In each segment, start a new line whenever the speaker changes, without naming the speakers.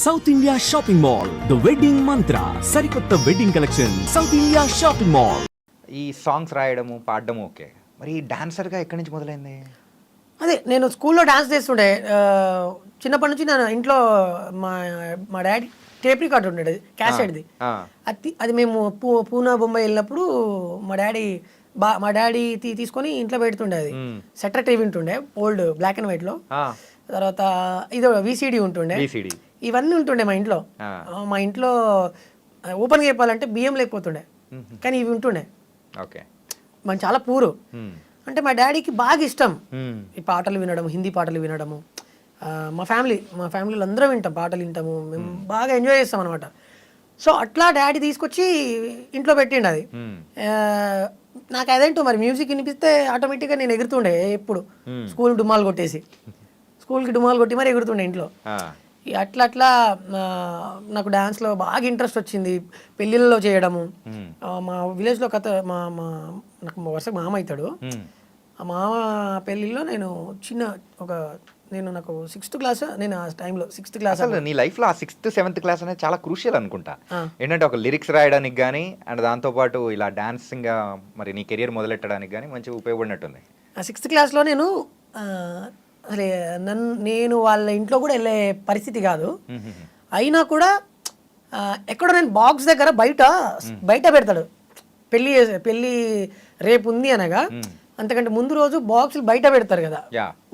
South India shopping mall the wedding మంత్ర సరికొత్త wedding collection south India shopping mall.
ఈ songs రాయడము పాడడము okay, మరి డాన్సర్గా ఎక్కడి నుంచి మొదలైంది?
అదే నేను స్కూల్లో డాన్స్ చేస్తుండే. చిన్నప్పటి నుంచి నేను ఇంట్లో మా డాడీ టేప్ రికార్డ్ ఉండేది, క్యాసెట్ది. అది మేము పూనా బొంబాయి వెళ్ళినప్పుడు మా డాడీ తీసుకొని ఇంట్లో పెడుతుండే. అది సెటర్ టీవీ ఉంటుండే, ఓల్డ్ బ్లాక్ అండ్ వైట్లో. తర్వాత ఇది విసిడి ఉంటుండే, ఇవన్నీ ఉంటుండే మా ఇంట్లో. మా ఇంట్లో ఓపెన్గా చెప్పాలంటే బియ్యం లేకపోతుండే, కానీ ఇవి ఉంటుండే.
ఓకే,
మనం చాలా పూరు. అంటే మా డాడీకి బాగా ఇష్టం ఈ పాటలు వినడం, హిందీ పాటలు వినడము. మా ఫ్యామిలీలో అందరం వింటాం, పాటలు వింటాము, మేము బాగా ఎంజాయ్ చేస్తాం అనమాట. సో అట్లా డాడీ తీసుకొచ్చి ఇంట్లో పెట్టిండు అది. నాకు అదేంటో మరి మ్యూజిక్ వినిపిస్తే ఆటోమేటిక్గా నేను ఎగురుతుండే. ఎప్పుడు స్కూల్కి డుమాలు కొట్టి మరి ఎగురుతుండే ఇంట్లో. అట్లా నాకు డాన్స్లో బాగా ఇంట్రెస్ట్ వచ్చింది. పెళ్ళిళ్ళలో చేయడము. మా విలేజ్లో నాకు వరుసగా మామ అవుతాడు. ఆ మామ పెళ్ళిళ్ళలో నాకు 6th క్లాస్, నేను ఆ టైంలో 6th క్లాస్.
అసలు నీ లైఫ్లో ఆ 6th 7th క్లాస్ అనేది చాలా క్రూషియల్ అనుకుంటా. ఏంటంటే ఒక లిరిక్స్ రాయడానికి కానీ అండ్ దాంతోపాటు ఇలా డాన్సింగ్ మరి నీ కెరియర్ మొదలెట్టడానికి కానీ మంచిగా ఉపయోగపడినట్టుంది.
ఆ 6th క్లాస్లో నేను అసలు నేను వాళ్ళ ఇంట్లో కూడా వెళ్ళే పరిస్థితి కాదు. అయినా కూడా ఎక్కడో నేను బాక్స్ దగ్గర బయట పెడతాడు. పెళ్ళి రేపు ఉంది అనగా, అంతకంటే ముందు రోజు బాక్సులు బయట పెడతారు కదా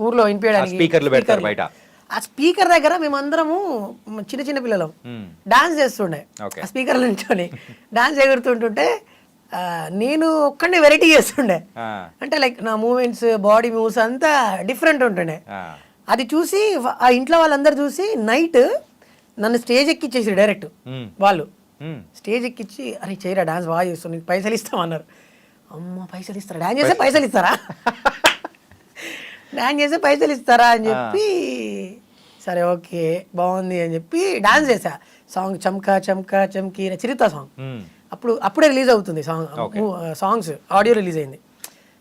ఊర్లో వినిపించడానికి. ఆ స్పీకర్ దగ్గర మేమందరము చిన్న పిల్లలు డాన్స్ చేస్తుండే. ఆ స్పీకర్ నుంచొని డాన్స్ ఎగురుతుంటుంటే నేను ఒక్కడే వెరైటీ చేస్తుండే. అంటే లైక్ నా మూమెంట్స్, బాడీ మూవ్స్ అంతా డిఫరెంట్ ఉంటుండే. అది చూసి ఆ ఇంట్లో వాళ్ళందరూ చూసి నైట్ నన్ను స్టేజ్ ఎక్కిచ్చేసి డైరెక్ట్ వాళ్ళు స్టేజ్ ఎక్కిచ్చి, అరే చేయరా డాన్స్ బాగా చేస్తావు, నీకు పైసలు ఇస్తామన్నారు. అమ్మ పైసలు ఇస్తారా? డాన్స్ చేస్తే పైసలు ఇస్తారా? డాన్స్ చేస్తే పైసలు ఇస్తారా అని చెప్పి, సరే ఓకే బాగుంది అని చెప్పి డాన్స్ చేసా. సాంగ్ చమ్కా చమ్కా చమ్కీ చిరుత సాంగ్ అప్పుడే రిలీజ్ అవుతుంది. సాంగ్స్ ఆడియో రిలీజ్ అయింది.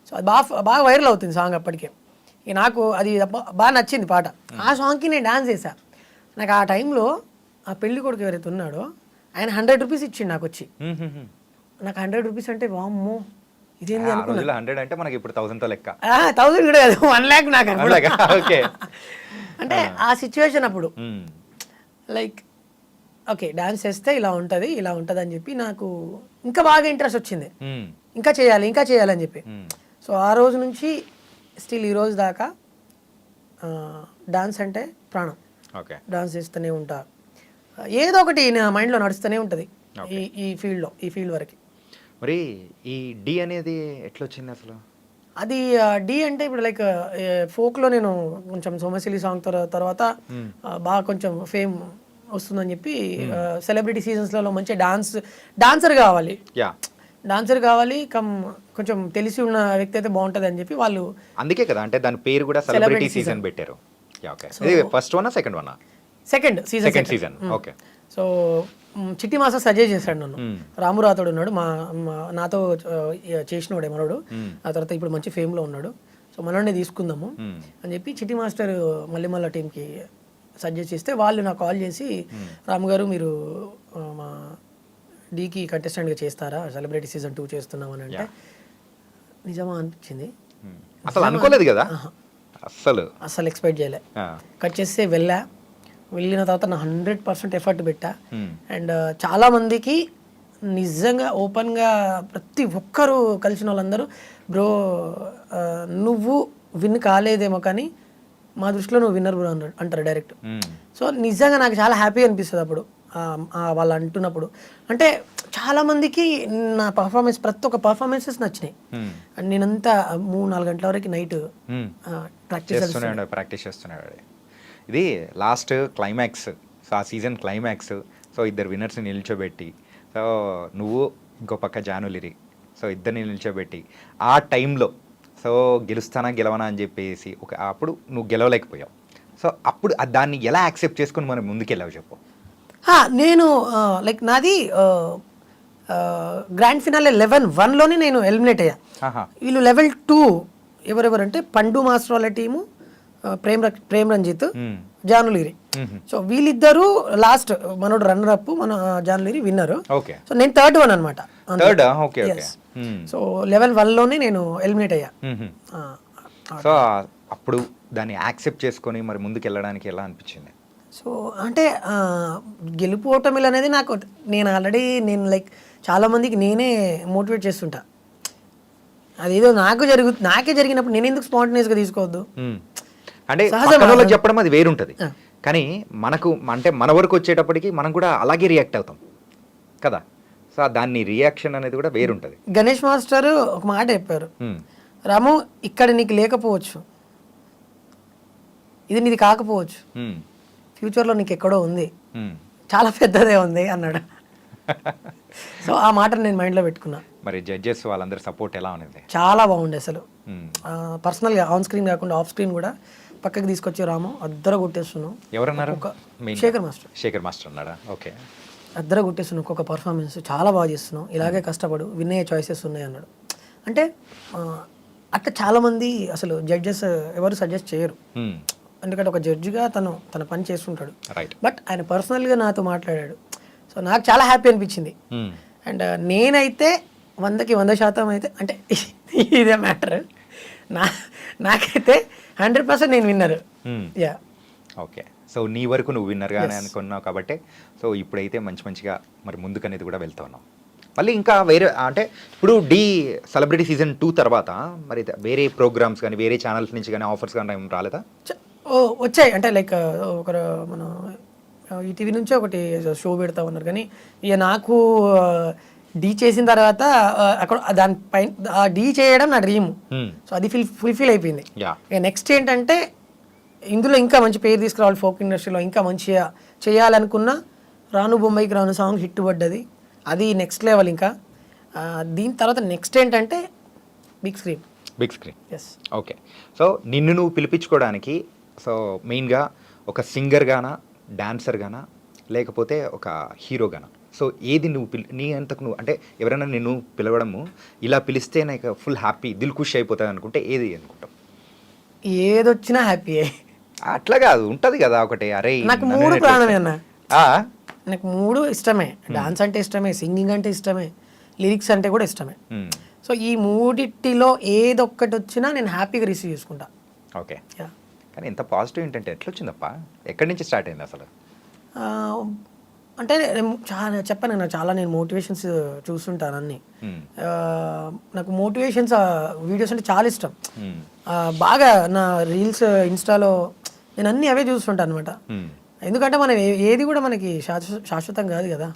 సో అది బాగా వైరల్ అవుతుంది సాంగ్ అప్పటికే. నాకు అది బాగా నచ్చింది పాట. ఆ సాంగ్కి నేను డాన్స్ చేశా. నాకు ఆ టైంలో ఆ పెళ్లి కొడుకు ఎవరైతే ఉన్నాడో ఆయన 100 రూపీస్ ఇచ్చిండు నాకు వచ్చి. నాకు 100 రూపీస్ అంటే వామ్మో ఇదేంది అనుకున్నా.
100 అంటే మనకి ఇప్పుడు 1000తో లెక్క.
1000 కూడా కాదు, 1 lakh నాకు అంటే ఆ సిచ్యువేషన్ అప్పుడు లైక్ ఓకే డాన్స్ చేస్తే ఇలా ఉంటుంది అని చెప్పి నాకు ఇంకా బాగా ఇంట్రెస్ట్ వచ్చింది. ఇంకా చేయాలని చెప్పి. సో ఆ రోజు నుంచి స్టిల్ ఈ రోజు దాకా డాన్స్ అంటే ప్రాణం. డాన్స్ చేస్తూనే ఉంటా. ఏదో ఒకటి నా మైండ్లో నడుస్తూనే ఉంటుంది ఈ ఫీల్డ్ వరకు.
మరి ఈ డి అనేది ఎట్లా వచ్చింది అసలు?
అది డి అంటే ఇప్పుడు లైక్ ఫోక్లో నేను కొంచెం సోమశిలి సాంగ్ తర్వాత బాగా కొంచెం ఫేమ్ వస్తుందని చెప్పి సెలబ్రిటీ సీజన్స్లలో మంచి డాన్సర్ కావాలి కొంచెం తెలిసి ఉన్న వ్యక్తి అయితే బాగుంటుంది అని చెప్పి వాళ్ళు,
అందుకే కదా అంటే దాని పేరు కూడా సెలబ్రిటీ సీజన్ పెట్టారు. First one second season. Okay. So చిట్టి మాస్టర్ సజెస్ట్ చేశాడు నన్ను. రాము రాథోడ్ ఉన్నాడు నాతో చేసినోడే మనోడు. ఆ తర్వాత ఇప్పుడు మంచి ఫేమ్లో ఉన్నాడు. సో మనోడిని తీసుకుందాము అని చెప్పి చిట్టి మాస్టర్ మళ్ళీ టీంకి సజెస్ట్ చేస్తే వాళ్ళు నాకు కాల్ చేసి, రాము గారు మీరు మా డీకి కంటెస్టెంట్గా చేస్తారా, సెలబ్రిటీ సీజన్ 2 చేస్తున్నామని అంటే నిజమా అనిపించింది. అసలు అనుకోలేదు కదా,
అస్సలు ఎక్స్పెక్ట్ చేయలే. కట్ చేస్తే వెళ్ళిన తర్వాత నా 100% ఎఫర్ట్ పెట్టా. అండ్ చాలా మందికి నిజంగా ఓపెన్గా ప్రతి ఒక్కరు కలిసిన వాళ్ళందరూ బ్రో నువ్వు విన్ కాలేదేమో కానీ మా దృష్టిలో నువ్వు విన్నర్ బ్రో అంటారు డైరెక్ట్. సో నిజంగా నాకు చాలా హ్యాపీ అనిపిస్తుంది అప్పుడు వాళ్ళు అంటున్నప్పుడు. అంటే చాలా మందికి నా పర్ఫార్మెన్స్ ప్రతి ఒక్క పర్ఫార్మెన్సెస్ నచ్చినాయి. అండ్ నేనంతా 3-4 గంటల వరకు నైట్
ప్రాక్టీస్ చేస్తున్నాడు. ఇది లాస్ట్ క్లైమాక్స్, సో ఆ సీజన్ క్లైమాక్స్. సో 2 విన్నర్స్ని నిల్చోబెట్టి, సో నువ్వు ఇంకో పక్క జానులిరి, సో ఇద్దరిని నిల్చోబెట్టి ఆ టైంలో సో గెలవనా అని చెప్పేసి అప్పుడు నువ్వు గెలవలేకపోయావు. సో అప్పుడు దాన్ని ఎలా యాక్సెప్ట్ చేసుకుని మనం ముందుకెళ్ళావు చెప్పు.
నేను లైక్ నాది గ్రాండ్ ఫినాలే లెవెల్ 1లోనే నేను ఎలిమినేట్ అయ్యా. వీళ్ళు లెవెల్ 2 ఎవరెవరంటే పండు మాస్టర్ వాళ్ళ టీము, ప్రేమ్ రంజిత్, జానులీరి. సో వీళ్ళిద్దరూ లాస్ట్, మనోడు రన్నర్ అప్, మన జానులీరి విన్నర్.
ఓకే.
సో నేను థర్డ్ వన్ అనమాట.
ఓకే.
సో లెవెల్ 1లోనే నేను ఎలిమినేట్ అయ్యా.
సో అప్పుడు దాన్ని యాక్సెప్ట్ చేసుకొని మరి ముందుకు వెళ్ళడానికి ఎలా అనిపించింది?
సో అంటే గెలుపు ఓటమిలు అనేది నాకు, నేను ఆల్రెడీ నేను లైక్ చాలా మందికి నేనే మోటివేట్ చేస్తుంటా. అదేదో నాకే జరిగినప్పుడు నేను ఎందుకు స్పాంటేనియస్గా తీసుకోవద్దు?
అంటే వాళ్ళకి చెప్పడం అది వేరుంటుంది, కానీ మనకు అంటే మన వరకు వచ్చేటప్పటికి మనం కూడా అలాగే రియాక్ట్ అవుతాం కదా. సో దాన్ని రియాక్షన్ అనేది కూడా వేరుంటుంది.
గణేష్ మాస్టర్ ఒక మాట చెప్పారు, రాము ఇక్కడ నీకు లేకపోవచ్చు, ఇది నీది కాకపోవచ్చు, ఫ్యూచర్లో నీకు ఎక్కడో ఉంది, చాలా పెద్దదే ఉంది అన్నాడు. సో ఆ మాట నేను మైండ్లో పెట్టుకున్నా.
మరి జడ్జెస్ వాళ్ళందరి సపోర్ట్ ఎలా ఉంది?
చాలా బాగుండే అసలు. పర్సనల్గా ఆన్ స్క్రీన్ కాకుండా ఆఫ్ స్క్రీన్ కూడా పక్కకి తీసుకొచ్చి రాము అద్దర కొట్టేస్తున్నాం.
ఎవరన్నారు? శేఖర్ మాస్టర్ అన్నాడా? ఓకే.
అద్దర కొట్టేస్తున్నాం, ఒక్కొక్క పర్ఫార్మెన్స్ చాలా బాగా చేస్తున్నాం, ఇలాగే కష్టపడు, విన్ అయ్యే చాయిసెస్ ఉన్నాయి అన్నాడు. అంటే అట్లా చాలామంది అసలు జడ్జెస్ ఎవరు సజెస్ట్ చేయరు, ఎందుకంటే ఒక జడ్జిగా తన పని చేస్తుంటాడు. బట్ ఆయన పర్సనల్గా నాతో మాట్లాడాడు. సో నాకు చాలా హ్యాపీ అనిపించింది. అండ్ నేనైతే 100కి 100% అయితే, అంటే ఇదే మ్యాటర్, నాకైతే 100% నేను విన్నర్. యా.
ఓకే. సో నీ వరకు నువ్వు విన్నర్గానే అనుకున్నావు కాబట్టి, సో ఇప్పుడైతే మంచిగా మరి ముందుకు అనేది కూడా వెళ్తా ఉన్నావు. మళ్ళీ ఇంకా వేరే అంటే ఇప్పుడు సెలబ్రిటీ సీజన్ 2 తర్వాత మరి వేరే ప్రోగ్రామ్స్ కానీ వేరే ఛానల్స్ నుంచి కానీ ఆఫర్స్ కానీ ఏం రాలేదా?
వచ్చాయి. అంటే లైక్ ఒక మన ఈటీవీ నుంచి ఒకటి షో పెడతా ఉన్నారు, కానీ ఇక నాకు డీ చేసిన తర్వాత అక్కడ దానిపైన డీ చేయడం నా డ్రీమ్. సో అది ఫుల్ఫిల్ అయిపోయింది. ఇక నెక్స్ట్ ఏంటంటే ఇందులో ఇంకా మంచి పేరు తీసుకురావాలి, ఫోక్ ఇండస్ట్రీలో ఇంకా మంచిగా చేయాలనుకున్న రాను బొంబాయికి రాను సాంగ్ హిట్ పడ్డది, అది నెక్స్ట్ లెవెల్. ఇంకా దీని తర్వాత నెక్స్ట్ ఏంటంటే big screen. Yes.
Okay. So నిన్ను నువ్వు పిలిపించుకోవడానికి సో మెయిన్గా ఒక సింగర్గానా, డాన్సర్గానా, లేకపోతే ఒక హీరోగానా? సో ఏది నువ్వు నీ అంతకు నువ్వు అంటే ఎవరైనా నిన్ను పిలవడము ఇలా పిలిస్తే నాకు ఫుల్ హ్యాపీ, దిల్ ఖుషి అయిపోతుంది అనుకుంటే ఏది అనుకుంటావు?
ఏదొచ్చినా హ్యాపీయే.
అట్లా కాదు, ఉంటుంది కదా ఒకటి, అరే
నాకు 3 ప్రాణమే అన్న. నాకు 3 ఇష్టమే. డాన్స్ అంటే ఇష్టమే, సింగింగ్ అంటే ఇష్టమే, లిరిక్స్ అంటే కూడా ఇష్టమే. సో ఈ 3టిలో ఏదొక్కటి వచ్చినా నేను హ్యాపీగా రిసీవ్ చేసుకుంటా.
ఓకే. కానీ ఎంత పాజిటివ్ ఏంటంటే ఎట్లా వచ్చిందప్ప, ఎక్కడి నుంచి స్టార్ట్ అయింది అసలు?
అంటే చాలా చెప్పాను కదా, చాలా నేను మోటివేషన్స్ చూస్తుంటాను అన్నీ. నాకు మోటివేషన్స్ వీడియోస్ అంటే చాలా ఇష్టం. బాగా నా రీల్స్ ఇన్స్టాలో నేను అన్నీ అవే చూస్తుంటాను అనమాట. ఎందుకంటే మనం ఏది కూడా మనకి శాశ్వతం కాదు కదా.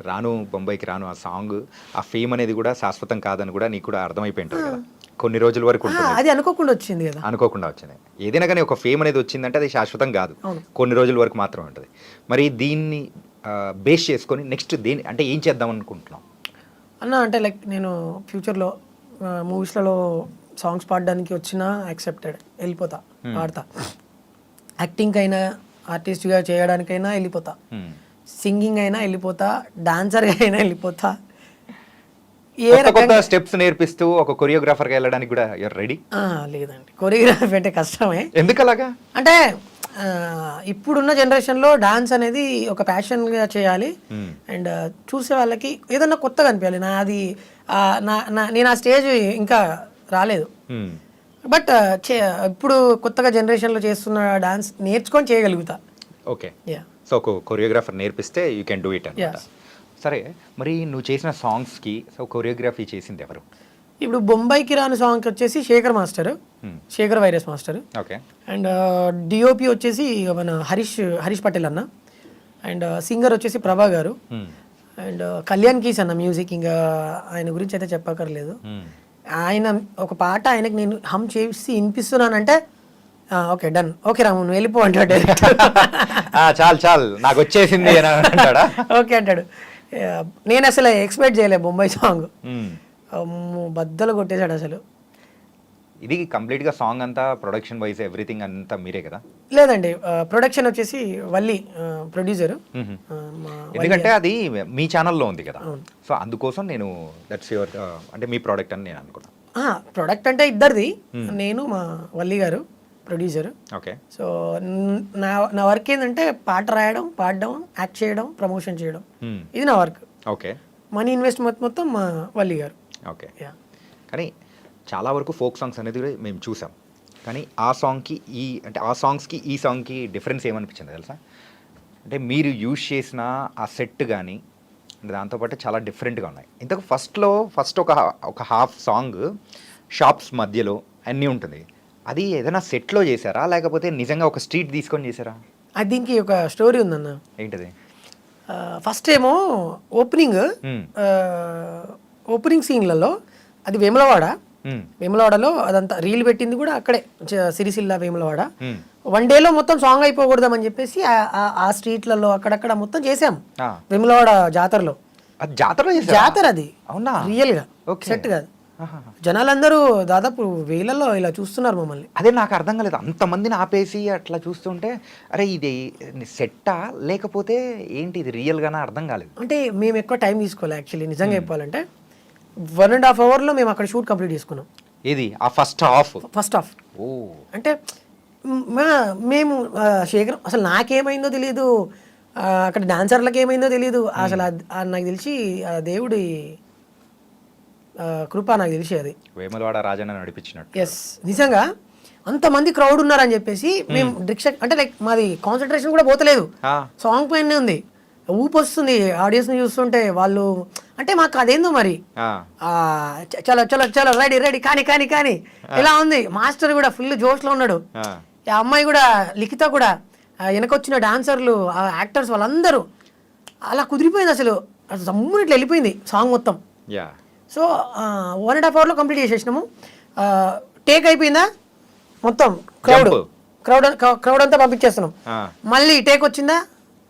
రాను బొంబాయికి రాను ఆ సాంగ్, ఆ ఫేమ్ అనేది కూడా శాశ్వతం కాదని కూడా నీకు కూడా అర్థమైపోయింటుంది కదా, కొన్ని రోజుల వరకు ఉంటుంది.
అది అనుకోకుండా వచ్చింది కదా.
అనుకోకుండా వచ్చింది. ఏదైనా కానీ ఒక ఫేమ్ అనేది వచ్చిందంటే అది శాశ్వతం కాదు, కొన్ని రోజుల వరకు మాత్రమే ఉంటుంది. మరి దీన్ని బేస్ చేసుకొని నెక్స్ట్ అంటే ఏం చేద్దాం అనుకుంటున్నాం
అన్న? అంటే లైక్ నేను ఫ్యూచర్లో మూవీస్లలో సాంగ్స్ పాడడానికి వచ్చినా యాక్సెప్టెడ్, వెళ్ళిపోతా, పాడతా. యాక్టింగ్ అయినా, ఆర్టిస్ట్గా చేయడానికైనా వెళ్ళిపోతా, సింగింగ్ అయినా వెళ్ళిపోతా, డాన్సర్గా అయినా వెళ్ళిపోతా.
కొత్త స్టెప్స్ నేర్పిస్తూ ఒక కొరియోగ్రాఫర్గా వెళ్ళడానికి కూడా రెడీ?
లేదండి, కొరియోగ్రఫీ అంటే కష్టమే.
ఎందుకు అలాగా?
అంటే ఇప్పుడున్న జనరేషన్లో డాన్స్ అనేది ఒక ప్యాషన్గా చేయాలి, అండ్ చూసే వాళ్ళకి ఏదన్నా కొత్తగా అనిపించాలి. నేను ఆ స్టేజ్ ఇంకా రాలేదు, బట్ ఇప్పుడు కొత్తగా జనరేషన్లో చేస్తున్న డాన్స్ నేర్చుకొని చేయగలుగుతా.
ఓకే. సో ఒక కొరియోగ్రాఫర్ నేర్పిస్తే యూ కెన్ డూ ఇట్ అన్నమాట. సరే, మరి నువ్వు చేసిన సాంగ్స్కి సో కొరియోగ్రఫీ చేసింది ఎవరు?
ఇప్పుడు బొంబాయికి రాను సాంగ్కి వచ్చేసి శేఖర్ వైరస్ మాస్టర్.
ఓకే.
అండ్ డిఓపి వచ్చేసి మన హరీష్ పటేల్ అన్న. అండ్ సింగర్ వచ్చేసి ప్రభా గారు. అండ్ కళ్యాణ్ కీస్ అన్న మ్యూజిక్, ఇంకా ఆయన గురించి అయితే చెప్పక్కర్లేదు. ఆయన ఒక పాట ఆయనకి నేను హమ్ చేసి వినిపిస్తున్నానంటే ఓకే డన్, ఓకే రాము నువ్వు వెళ్ళిపో అంటాడు.
చాలు నాకు వచ్చేసింది
ఓకే అంటాడు. నేను అసలు ఎక్స్పెక్ట్ చేయలేదు బొంబాయి సాంగ్, బద్దలు కొట్టేశాడు అసలు.
ఇది కంప్లీట్గా సాంగ్ అంతా ప్రొడక్షన్ వైజ్ ఎవ్రీథింగ్ అంతా మీరే కదా?
లేదండి, ప్రొడక్షన్ వచ్చేసి వల్లి ప్రొడ్యూసర్.
ఎందుకంటే అది మీ ఛానల్లో ఉంది కదా, సో అందుకోసం నేను దట్స్ యువర్ అంటే మీ ప్రోడక్ట్ అని నేను అనుకున్నాను.
ప్రొడక్ట్ అంటే ఇద్దరిది, నేను మా వల్లి గారు. ప్రొడ్యూసర్.
ఓకే.
సో నా వర్క్ ఏంటంటే పాట రాయడం, పాడడం, యాక్ట్ చేయడం, ప్రమోషన్ చేయడం, ఇది నా వర్క్.
ఓకే.
మనీ ఇన్వెస్ట్ మొత్తం మా వల్లి గారు.
ఓకే. కానీ చాలా వరకు ఫోక్ సాంగ్స్ అనేది కూడా మేము చూసాం, కానీ ఆ సాంగ్కి ఆ సాంగ్స్కి డిఫరెన్స్ ఏమనిపించింది తెలుసా? అంటే మీరు యూజ్ చేసిన ఆ సెట్ కానీ దాంతోపాటు చాలా డిఫరెంట్గా ఉన్నాయి. ఇంతకు ఫస్ట్ ఒక హాఫ్ సాంగ్ షాప్స్ మధ్యలో అన్నీ ఉంటుంది, అది ఏదైనా సెట్లో చేశారా లేకపోతే నిజంగా ఒక స్ట్రీట్ తీసుకొని చేశారా?
అది దీనికి ఒక స్టోరీ ఉందన్న.
ఏంటిది?
ఫస్ట్ ఏమో ఓపెనింగ్ సీన్లలో అది వేములవాడలో అదంతా రీల్ పెట్టింది కూడా అక్కడే, సిరిసిల్ల వేములవాడ. వన్ డేలో మొత్తం సాంగ్ అయిపోకూడదామని చెప్పేసి ఆ స్ట్రీట్లలో అక్కడక్కడ మొత్తం చేసాం వేములవాడ జాతరలో. జాతర అది రియల్ గా సెట్ కాదు. జనాలందరూ దాదాపు వేలల్లో ఇలా చూస్తున్నారు మమ్మల్ని.
అదే నాకు అర్థం కాలేదు, అంతమందిని ఆపేసి అట్లా చూస్తుంటే అరే ఇది సెట్టా లేకపోతే ఏంటి ఇది రియల్ గానా అర్థం కాలేదు.
అంటే మేము ఎక్కువ టైం తీసుకోవాలి యాక్చువల్లీ, నిజంగా చెప్పాలంటే 1.5 hours మేము అక్కడ షూట్ కంప్లీట్ చేసుకున్నాం.
ఇది ఆ ఫస్ట్ హాఫ్.
ఓ అంటే మేము శేఖర్ అసలు నాకేమైందో తెలియదు, అక్కడ డాన్సర్లకు ఏమైందో తెలియదు అసలు. నాకు తెలిసి దేవుడి కృప నాకు తెలిసి అది
వేములవాడ రాజన్న నడిపించినట్టు.
ఎస్, నిజంగా అంతమంది క్రౌడ్ ఉన్నారని చెప్పేసి మేము అంటే లైక్ మాది కాన్సన్ట్రేషన్ కూడా పోతలేదు, సాంగ్ పైనే ఉంది. ఊపు వస్తుంది ఆడియన్స్ని చూస్తుంటే. వాళ్ళు అంటే మాకు అదేందో మరి చలో చలో చలో రెడీ రెడీ కానీ కానీ కానీ ఇలా ఉంది. మాస్టర్ కూడా ఫుల్ జోష్లో ఉన్నాడు, ఆ అమ్మాయి కూడా లిఖిత కూడా, వెనకొచ్చిన డాన్సర్లు, ఆ యాక్టర్స్ వాళ్ళందరూ అలా కుదిరిపోయింది. అసలు జమ్మున ఇట్లా వెళ్ళిపోయింది సాంగ్ మొత్తం. సో 1.5 hours కంప్లీట్ చేసేసినాము. టేక్ అయిపోయిందా మొత్తం, క్రౌడ్ అంతా పంపించేస్తున్నాం. మళ్ళీ టేక్ వచ్చిందా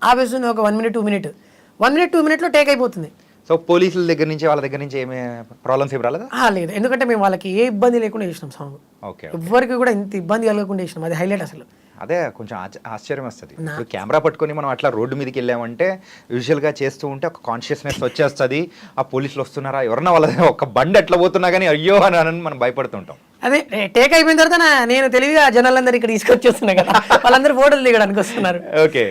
ఆపేస్తుంది ఒక 1 minute 2 minute టేక్ అయిపోతుంది.
సో పోలీసుల దగ్గర నుంచి వాళ్ళ దగ్గర నుంచి ఏమి ప్రాబ్లమ్స్ ఏమి రాలేదా?
లేదు, ఎందుకంటే మేము వాళ్ళకి ఏ ఇబ్బంది లేకుండా చేసినాం సాంగ్.
ఓకే.
ఎవరికి కూడా ఇంత ఇబ్బంది కలగకుండా చేసినాం, అది హైలైట్ అసలు.
అదే కొంచెం ఆశ్చర్యం వస్తుంది. ఇప్పుడు కెమెరా పట్టుకొని మనం అట్లా రోడ్డు మీదకి వెళ్ళామంటే యూజువల్గా చేస్తూ ఉంటే ఒక కాన్షియస్నెస్ వచ్చేస్తుంది, ఆ పోలీసులు వస్తున్నారా ఎవరన్నా వాళ్ళ ఒక బండి ఎట్లా పోతున్నా కానీ అయ్యో అని మనం భయపడుతుంటాం.
అదే టేక్ అయిపోయిన తర్వాత నేను తెలివిగా జనాలందరూ ఇక్కడ తీసుకొచ్చేస్తున్నా కదా, వాళ్ళందరూ ఫోటోలు దిగడానికి వస్తున్నారు.
ఓకే,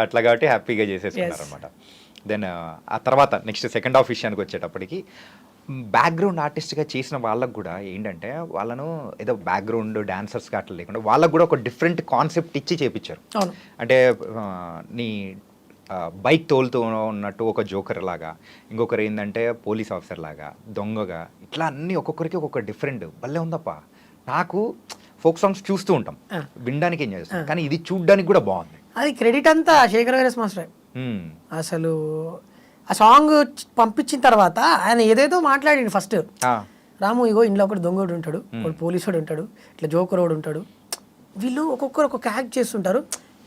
అట్లా కాబట్టి హ్యాపీగా చేసేసుకున్నారు అనమాట. దెన్ ఆ తర్వాత నెక్స్ట్ సెకండ్ హాఫ్ విషయానికి వచ్చేటప్పటికి బ్యాక్గ్రౌండ్ ఆర్టిస్ట్గా చేసిన వాళ్ళకు కూడా ఏంటంటే వాళ్ళను ఏదో బ్యాక్గ్రౌండ్ డాన్సర్స్గా అట్లా లేకుండా వాళ్ళకు కూడా ఒక డిఫరెంట్ కాన్సెప్ట్ ఇచ్చి చేపించారు. అంటే నీ బైక్ తోలుతూ ఉన్నట్టు ఒక జోకర్ లాగా, ఇంకొకరు ఏంటంటే పోలీస్ ఆఫీసర్ లాగా, దొంగగా, ఇట్లా అన్నీ ఒక్కొక్కరికి ఒక్కొక్క డిఫరెంట్ భలే ఉందప్ప. నాకు ఫోక్ సాంగ్స్ చూస్తూ ఉంటాం, వినడానికి ఏం చేస్తాం, కానీ ఇది చూడ్డానికి కూడా బాగుంది.
అది క్రెడిట్ అంతా శేఖర్ వైరస్ మాస్టర్. అసలు ఆ సాంగ్ పంపించిన తర్వాత ఆయన ఏదేదో మాట్లాడిండు. ఫస్ట్ రాము ఇగో ఇంట్లో ఒకటి దొంగోడు ఉంటాడు, ఒకటి పోలీసుడు ఉంటాడు, ఇట్లా జోకరోడు ఉంటాడు, వీళ్ళు ఒక్కొక్కరు ఒక్కొక్క యాక్ట్ చేస్తుంటారు.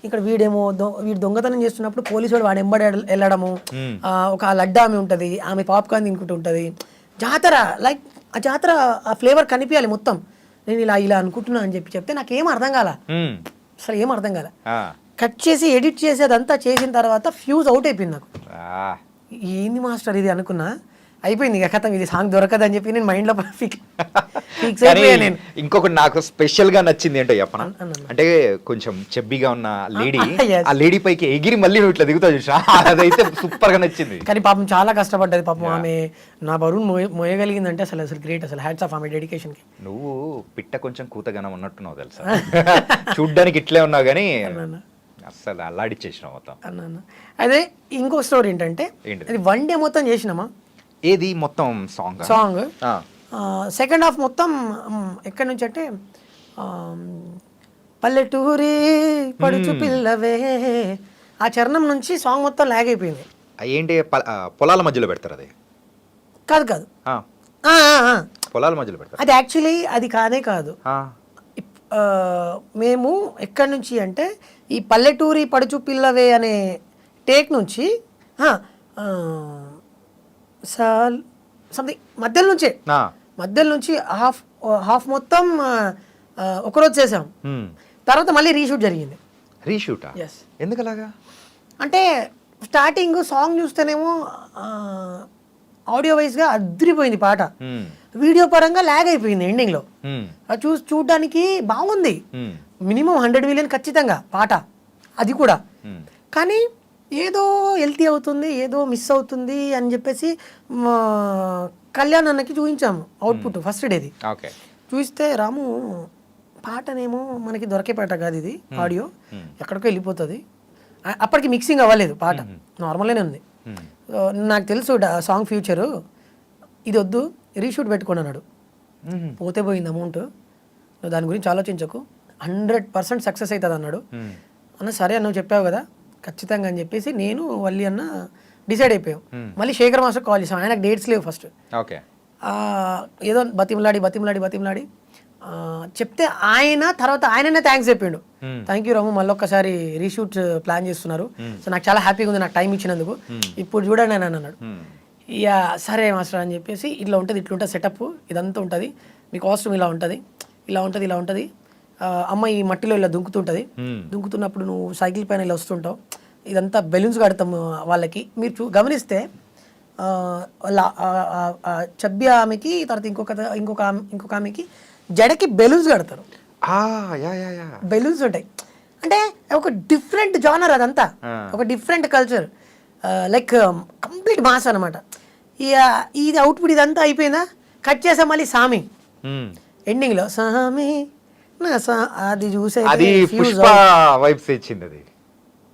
ఇక్కడ వీడేమో వీడు దొంగతనం చేస్తున్నప్పుడు పోలీసుడు వాడు ఎంబడి వెళ్ళడము, ఒక లడ్డా ఆమె ఉంటుంది, ఆమె పాప్కార్న్ తినుకుంటూ ఉంటుంది. జాతర లైక్ ఆ జాతర ఆ ఫ్లేవర్ కనిపించాలి మొత్తం. నేను ఇలా ఇలా అనుకుంటున్నా అని చెప్తే నాకేం అర్థం కాల, అసలు ఏం అర్థం కాల. కట్ చేసి ఎడిట్ చేసి అదంతా చేసిన తర్వాత ఫ్యూజ్ అవుట్ అయిపోయింది నాకు. ఏంది మాస్టర్ ఇది అనుకున్నా, అయిపోయింది ఇక కథం, ఇది సాంగ్ దొరకదు అని చెప్పి నేను మైండ్లో ఫిక్స్ అయిపోయా. నేను ఇంకొకటి
నాకు స్పెషల్ గా నచ్చింది ఏంటో చెప్పనా, అంటే కొంచెం చెబ్బిగా ఉన్న లేడీ, ఆ లేడీ పైకి ఎగిరి మళ్ళీ నువ్వు ఇట్లా దిగుతావు చూసా, అదైతే సూపర్ గా నచ్చింది.
కానీ పాపం చాలా కష్టపడ్డది పాపం, ఆమె నా బరువును మోయగలిగిందంటే అసలు గ్రేట్, అసలు హ్యాట్స్ ఆఫ్ ఆమె డెడికేషన్ కి.
నువ్వు పిట్ట కొంచెం కూతగానం ఉన్నట్టున్నావు తెలుసా, చూడ్డానికి ఇట్లే ఉన్నావు కానీ అసలు అల్లాడిచ్చేసినావు మొత్తం
అన్న. అదే ఇంకో స్టోరీ ఏంటంటే, అది 1 day మొత్తం చేసినామా.
ఏది మొత్తం సాంగ్
సెకండ్ హాఫ్ మొత్తం ఎక్కడి నుంచి అంటే పల్లెటూరి పడుచు పిల్లవే ఆ చరణం నుంచి సాంగ్ మొత్తం లాగ్ అయిపోయింది.
ఏంటి పొలాల మధ్యలో పెడతారు? అది
కాదు
పొలాల మధ్యలో పెడతారు.
అది యాక్చువల్లీ అది కానే కాదు. మేము ఎక్కడి నుంచి అంటే ఈ పల్లెటూరి పడుచు పిల్లవే అనే టేక్ నుంచి సంథింగ్ మధ్యలో నుంచి హాఫ్ మొత్తం ఒకరోజు చేసాం. తర్వాత మళ్ళీ రీషూట్ జరిగింది.
రీషూట్ ఎందుకు అలాగా?
అంటే స్టార్టింగ్ సాంగ్ చూస్తేనేమో ఆడియో వైజ్గా అదిరిపోయింది పాట. వీడియో పరంగా ల్యాగ్ అయిపోయింది ఎండింగ్లో. అది చూడడానికి బాగుంది, మినిమం 100 మిలియన్ ఖచ్చితంగా పాట అది కూడా. కానీ ఏదో హెల్తీ అవుతుంది, ఏదో మిస్ అవుతుంది అని చెప్పేసి కళ్యాణ్ అన్నకి చూపించాము అవుట్పుట్ ఫస్ట్ డేది. చూస్తే రాము పాటనేమో మనకి దొరికే పాట కాదు ఇది, ఆడియో ఎక్కడికో వెళ్ళిపోతుంది. అప్పటికి మిక్సింగ్ అవ్వలేదు, పాట నార్మల్గానే ఉంది. నాకు తెలుసు సాంగ్ ఫ్యూచరు, ఇది వద్దు రీషూట్ పెట్టుకోండి అన్నాడు. పోతే పోయింది అమౌంట్, నువ్వు దాని గురించి ఆలోచించకు, 100% సక్సెస్ అవుతుంది అన్నాడు. అన్న సరే నువ్వు చెప్పావు కదా ఖచ్చితంగా అని చెప్పేసి నేను వల్లి అన్న డిసైడ్ అయిపోయాం. మళ్ళీ శేఖర్ మాస్టర్ కాల్ చేసాం, ఆయనకు డేట్స్ లేవు ఫస్ట్. ఏదో బతిమలాడి చెప్తే ఆయన తర్వాత ఆయననే థ్యాంక్స్ చెప్పిండు. థ్యాంక్ యూ రాము, మళ్ళీ ఒక్కసారి రీషూట్ ప్లాన్ చేస్తున్నారు, సో నాకు చాలా హ్యాపీగా ఉంది నాకు టైం ఇచ్చినందుకు, ఇప్పుడు చూడండి అని అన్నాడు. ఇక సరే మాస్టర్ అని చెప్పేసి ఇట్లా ఉంటుంది సెటప్ ఇదంతా ఉంటుంది, మీ కాస్ట్యూమ్ ఇలా ఉంటుంది, అమ్మాయి మట్టిలో ఇలా దుంకుతున్నప్పుడు నువ్వు సైకిల్ పైన ఇలా వస్తుంటావు, ఇదంతా బెలూన్స్ కడతాము వాళ్ళకి. మీరు గమనిస్తే చబ్బి ఆమెకి తర్వాత ఇంకొక ఆమెకి జడకి బెలూన్స్ కడతారు, బెలూన్స్ ఉంటాయి. అంటే ఒక డిఫరెంట్ జానర్ అదంతా, ఒక different culture, like complete mass అనమాట. ఇది అవుట్పుట్ ఇదంతా అయిపోయిందా, కట్ చేసాం మళ్ళీ సామి ఎండింగ్లో సామి అది చూసే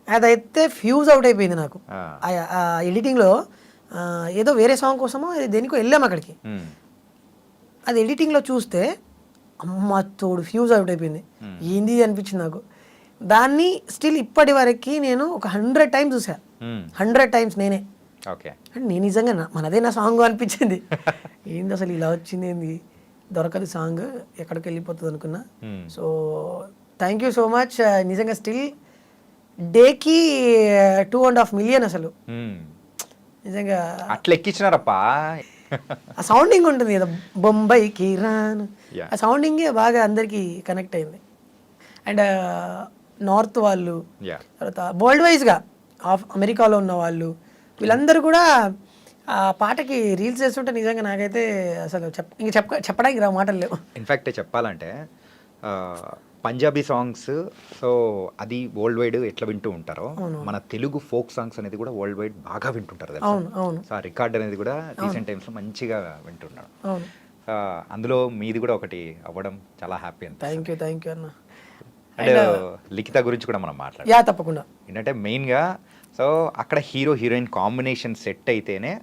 అదైతే ఫ్యూజ్ అవుట్ అయిపోయింది నాకు. ఆ ఎడిటింగ్లో ఏదో వేరే సాంగ్ కోసమో దేనికో వెళ్ళాము అక్కడికి, అది ఎడిటింగ్లో చూస్తే అమ్మ తోడు ఫ్యూజ్ అవుట్ అయిపోయింది. ఏంది అనిపించింది నాకు. దాన్ని స్టిల్ ఇప్పటి వరకు నేను ఒక 100 టైమ్స్ చూసాను, 100 టైమ్స్ నేనే. అంటే నేను నిజంగా మనదే నా సాంగ్ అనిపించింది. ఏంది అసలు ఇలా వచ్చింది, ఏంది దొరకదు సాంగ్, ఎక్కడికి వెళ్ళిపోతుంది అనుకున్నా. So thank you so much. నిజంగా స్టిల్ డేకి 2.5 మిలియన్ అసలు నిజంగా
అట్లా ఎక్కించినారప్పా.
ఆ సౌండింగ్ ఉంటుంది కదా, బొంబాయికి రాను, ఆ సౌండింగే బాగా అందరికి కనెక్ట్ అయింది. అండ్ నార్త్ వాళ్ళు, తర్వాత వరల్డ్ వైజ్గా అమెరికాలో ఉన్న వాళ్ళు, వీళ్ళందరూ కూడా ఆ పాటకి రీల్స్ చేస్తుంటే నిజంగా నాకైతే అసలు చెప్పడానికి రా మాటలు లేవు.
ఇన్ఫ్యాక్ట్ చెప్పాలంటే పంజాబీ సాంగ్స్, సో అది వరల్డ్ వైడ్ ఎట్లా వింటూ ఉంటారో, మన తెలుగు ఫోక్ సాంగ్స్ అనేది కూడా వరల్డ్ వైడ్ బాగా వింటుంటారు. సో ఆ రికార్డ్ అనేది కూడా రీసెంట్ టైమ్స్లో మంచిగా వింటున్నారు. అందులో మీది కూడా ఒకటి అవ్వడం చాలా హ్యాపీ అంత.
థ్యాంక్ యూ అన్న.
అండ్ లిఖిత గురించి కూడా మనం మాట్లాడాలి.
యా తప్పకుండా.
ఏంటంటే మెయిన్గా సో అక్కడ హీరో హీరోయిన్ కాంబినేషన్ సెట్ అయితేనే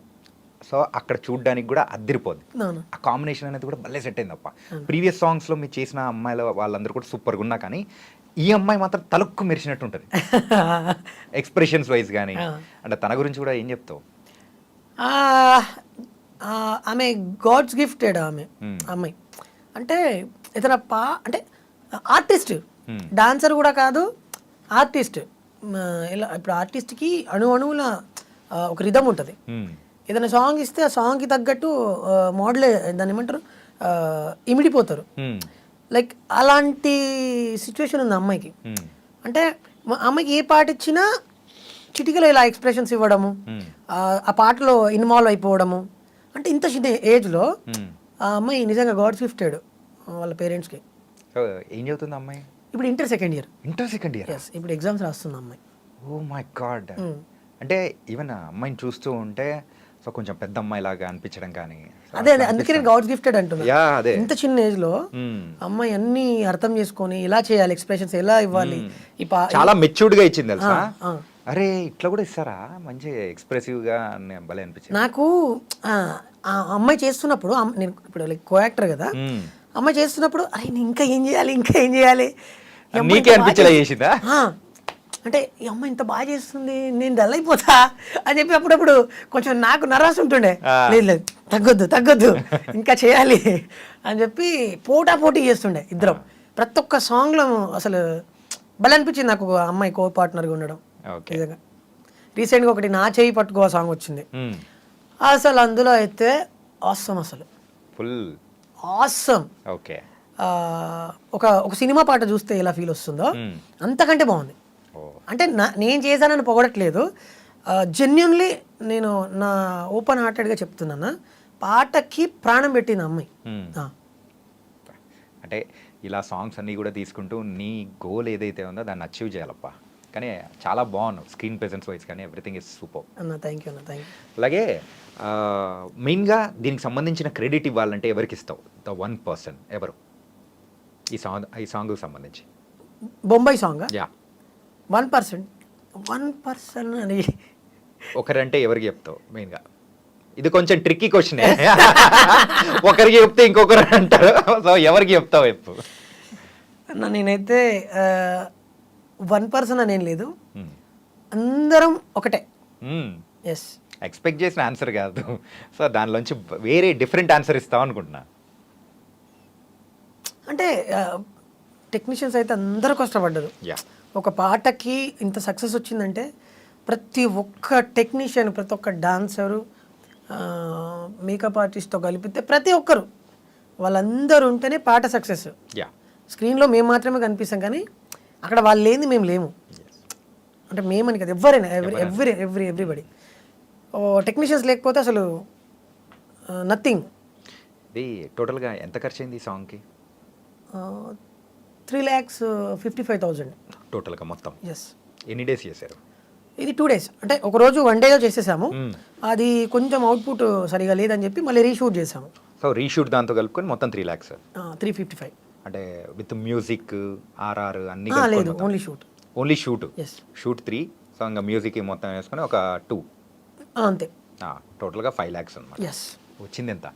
సో అక్కడ చూడడానికి కూడా అద్దరిపోద్ది. ఆ కాంబినేషన్ అనేది కూడా భలే సెట్ అయింది తప్ప. ప్రీవియస్ సాంగ్స్లో మీరు చేసిన అమ్మాయిల వాళ్ళందరూ కూడా సూపర్గా ఉన్నా, కానీ ఈ అమ్మాయి మాత్రం తలుక్కు మెరిసినట్టు ఉంటుంది ఎక్స్ప్రెషన్స్ వైజ్ కానీ. అంటే తన గురించి కూడా ఏం చెప్తావు?
ఆమె గాడ్స్ గిఫ్టెడ్ అమ్మాయి. అంటే ఇతర అంటే ఆర్టిస్ట్, డాన్సర్ కూడా కాదు, ఆర్టిస్ట్. ఇలా ఇప్పుడు ఆర్టిస్ట్కి అణువుల ఒక రిధమ్ ఉంటుంది. ఏదైనా సాంగ్ ఇస్తే ఆ సాంగ్కి తగ్గట్టు మోడలే దాన్ని ఏమంటారు ఇమిడిపోతారు. లైక్ అలాంటి సిచ్యువేషన్ ఉంది అమ్మాయికి. అంటే అమ్మాయికి ఏ పాట ఇచ్చినా చిటికలో ఇలా ఎక్స్ప్రెషన్స్ ఇవ్వడము, ఆ పాటలో ఇన్వాల్వ్ అయిపోవడము. అంటే ఇంత చిన్న ఏజ్లో ఆ అమ్మాయి నిజంగా గాడ్స్ గిఫ్టెడ్ వాళ్ళ పేరెంట్స్కి.
ఏం చదువుతుంది అమ్మాయి?
ఇప్పుడు ఇంటర్ సెకండ్ ఇయర్.
ఎస్,
ఇప్పుడు ఎగ్జామ్స్ రాస్తుంది అమ్మాయి.
Oh my god. అంటే ఈవెన్ అమ్మాయిని చూస్తూ ఉంటే సో కొంచెం పెద్ద అమ్మాయి లాగా అనిపించడం కానీ,
అదే అందుకే నేను గాడ్స్ గిఫ్టెడ్ అంటున్నా. ఇంత చిన్న ఏజ్ లో అమ్మాయి అన్ని అర్థం చేసుకొని ఇలా చేయాలి, ఎక్స్ప్రెషన్స్ ఎలా ఇవ్వాలి,
చాలా మెచ్యూర్డ్ గా ఇచ్చింది తెలుసా. అరే ఇట్లా కూడా ఇస్తారా, మంచి ఎక్స్ప్రెసివ్ గా భలే అనిపించింది
నాకు. ఆ అమ్మాయి చేస్తున్నప్పుడు నేను ఇప్పుడు లైక్ కో యాక్టర్ కదా, అమ్మాయి చేస్తున్నప్పుడు అరే ఇంకా ఏం చేయాలి
నీకే అనిపించేలా చేసిందా?
అంటే ఈ అమ్మాయి ఇంత బాగా చేస్తుంది, నేను డల్ అయిపోతా అని చెప్పి అప్పుడప్పుడు కొంచెం నాకు నర్వస్ ఉంటుండే. లేదు తగ్గొద్దు ఇంకా చేయాలి అని చెప్పి పోటీ చేస్తుండే ఇద్దరం. ప్రతి ఒక్క సాంగ్లో అసలు భలే అనిపించింది నాకు అమ్మాయి కో పార్ట్నర్గా ఉండడం. నిజంగా రీసెంట్గా ఒకటి నా చేయి పట్టుకో సాంగ్ వచ్చింది, అసలు అందులో అయితే ఆసమ్, అసలు
ఫుల్
ఆసమ్. ఒక సినిమా పాట చూస్తే ఎలా ఫీల్ వస్తుందో అంతకంటే బాగుంది. అంటే నేను చేశానని పొగడట్లేదు, జెన్యున్లీ నేను నా ఓపెన్ హార్టెడ్గా చెప్తున్నాను, పాటకి ప్రాణం పెట్టింది అమ్మాయి. ఆ.
అంటే ఇలా సాంగ్స్ అన్నీ కూడా తీసుకుంటూ నీ గోల్ ఏదైతే ఉందో దాన్ని అచీవ్ చేయాలప్ప. కానీ చాలా బాగున్నావు, స్క్రీన్ ప్రెజెన్స్ వైజ్ కానీ ఎవ్రీథింగ్ ఇస్ సూపర్.
అన్న థ్యాంక్ యూ అన్న, థ్యాంక్ యూ.
అలాగే మెయిన్గా దీనికి సంబంధించిన క్రెడిట్ ఇవ్వాలంటే ఎవరికి ఇస్తావు? ద 1 ఎవరు ఈ సాంగ్కి సంబంధించి?
బొంబాయి సాంగ్
యా
1% అని
ఒకరంటే ఎవరికి చెప్తావు మెయిన్గా? ఇది కొంచెం ట్రిక్కీ క్వశ్చన్. ఒకరికి చెప్తే ఇంకొకరు అంటారు, సో ఎవరికి చెప్తావు చెప్పు.
అన్న నేనైతే 1% అనేం లేదు, అందరం ఒకటే. ఎస్,
ఎక్స్పెక్ట్ చేసిన ఆన్సర్ కాదు, సో దానిలోంచి వేరే డిఫరెంట్ ఆన్సర్ ఇస్తావు అనుకుంటున్నా.
అంటే టెక్నీషియన్స్ అయితే అందరూ కష్టపడ్డారు.
యా
ఒక పాటకి ఇంత సక్సెస్ వచ్చిందంటే ప్రతి ఒక్క టెక్నీషియన్, ప్రతి ఒక్క డాన్సరు, మేకప్ ఆర్టిస్ట్తో కలిపితే ప్రతి ఒక్కరు వాళ్ళందరూ ఉంటేనే పాట సక్సెస్.
యా
స్క్రీన్లో మేము మాత్రమే కనిపిస్తాం, కానీ అక్కడ వాళ్ళు లేని మేము లేము. అంటే మేమని కదా, ఎవరైనా ఎవ్రీబడి. టెక్నీషియన్స్ లేకపోతే అసలు నథింగ్.
ఇది టోటల్గా ఎంత ఖర్చు అయింది ఈ సాంగ్కి?
3,55,000
టోటల్గా మొత్తం.
ఎస్.
ఎన్ని డేస్ చేశారు?
ఇది 2 days, అంటే ఒక రోజు 1 dayలో చేసేసాము. అది కొంచెం అవుట్పుట్ సరిగా లేదని చెప్పి మళ్ళీ రీషూట్ చేసాము.
సో రీషూట్ దాంతో కలుపుకొని మొత్తం 3 lakhs.
355.
అంటే విత్ మ్యూజిక్ ఆర్ఆర్ అన్ని
లేదు, only shoot.
Only shoot.
Yes.
Shoot 3, so ఇంకా మ్యూజిక్ మొత్తం వేసుకొని ఒక 2.
అంతే.
టోటల్గా 5 lakhs అనమాట.
ఎస్.
వచ్చింది ఎంత?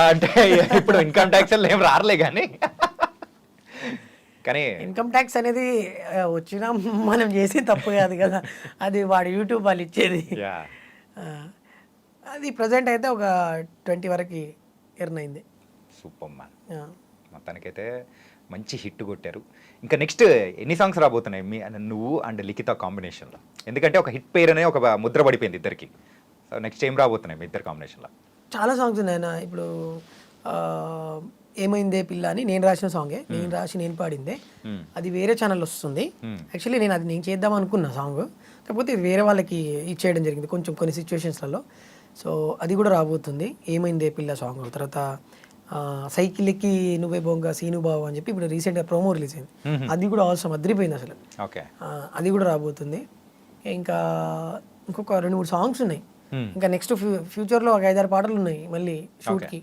అంటే ఇప్పుడు ఇన్కమ్ ట్యాక్స్ ఏం రారలే కానీ
ఇన్కమ్ ట్యాక్స్ అనేది వచ్చినా మనం చేసే తప్పు కాదు కదా, అది వాడు యూట్యూబ్ వాళ్ళు ఇచ్చేది. అది ప్రజెంట్ అయితే ఒక 20 వరకు ఎర్న్ అయింది.
Super man. మొత్తానికైతే మంచి హిట్ కొట్టారు. ఇంకా నెక్స్ట్ ఎన్ని సాంగ్స్ రాబోతున్నాయి మీ నువ్వు అండ్ లిఖిత కాంబినేషన్లో? ఎందుకంటే ఒక హిట్ పేరు అనే ఒక ముద్ర పడిపోయింది ఇద్దరికి. సో నెక్స్ట్ ఏం రాబోతున్నాయి మీ ఇద్దరు కాంబినేషన్లో?
చాలా సాంగ్స్ ఉన్నాయి అన్న. ఇప్పుడు ఏమైందే పిల్ల అని నేను రాసిన సాంగే, నేను రాసి నేను పాడిందే. అది వేరే ఛానల్ వస్తుంది. యాక్చువల్లీ నేను చేద్దాం అనుకున్నా సాంగ్, కాకపోతే వేరే వాళ్ళకి ఇచ్చేయడం జరిగింది కొంచెం కొన్ని సిచ్యువేషన్స్లలో. సో అది కూడా రాబోతుంది, ఏమైందే పిల్ల సాంగ్. తర్వాత సైకిల్కి నువ్వే బొంగ సీను బాబు అని చెప్పి ఇప్పుడు రీసెంట్గా ప్రోమో రిలీజ్ అయింది. అది కూడా అవసరం అదిరిపోయింది అసలు.
ఓకే,
అది కూడా రాబోతుంది. ఇంకా ఇంకొక 2-3 సాంగ్స్ ఉన్నాయి. ఇంకా నెక్స్ట్ ఫ్యూచర్లో ఒక 5-6 పాటలు ఉన్నాయి మళ్ళీ షూట్కి.